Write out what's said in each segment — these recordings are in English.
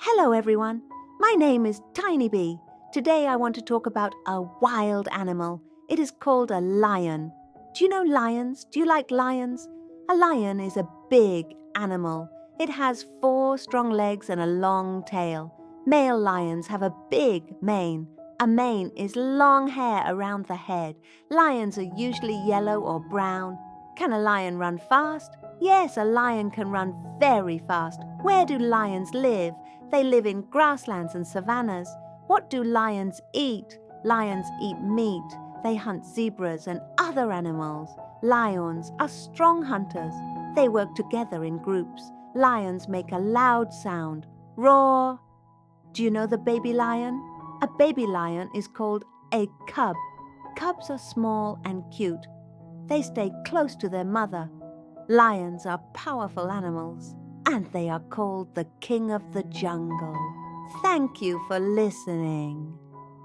Hello everyone, my name is Tiny Bee. Today I want to talk about a wild animal. It is called a lion. Do you know lions? Do you like lions? A lion is a big animal. It has 4 strong legs and a long tail. Male lions have a big mane. A mane is long hair around the head. Lions are usually yellow or brown. Can a lion run fast? Yes, a lion can run very fast. Where do lions live? They live in grasslands and savannas. What do lions eat? Lions eat meat. They hunt zebras and other animals. Lions are strong hunters. They work together in groups. Lions make a loud sound. Roar! Do you know the baby lion? A baby lion is called a cub. Cubs are small and cute. They stay close to their mother. Lions are powerful animals, and they are called the king of the jungle. Thank you for listening.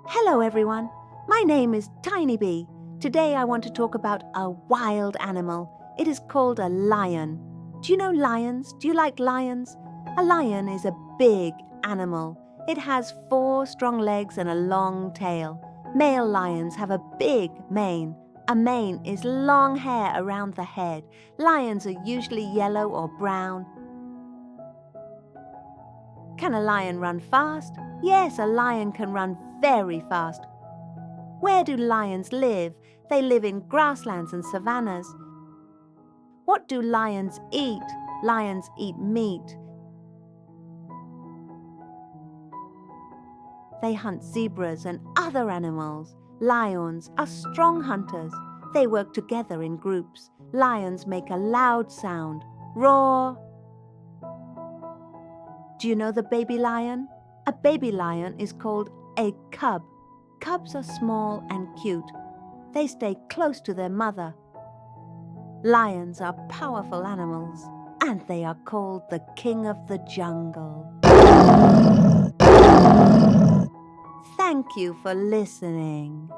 Hello everyone, my name is Tiny Bee. Today I want to talk about a wild animal. It is called a lion. Do you know lions? Do you like lions? A lion is a big animal. It has 4 strong legs and a long tail. Male lions have a big mane. A mane is long hair around the head. Lions are usually yellow or brown. Can a lion run fast? Yes, a lion can run very fast. Where do lions live? They live in grasslands and savannas. What do lions eat? Lions eat meat. They hunt zebras and other animals. Lions are strong hunters. They work together in groups. Lions make a loud sound. Roar! Do you know the baby lion? A baby lion is called a cub. Cubs are small and cute. They stay close to their mother. Lions are powerful animals, and they are called the king of the jungle. Thank you for listening.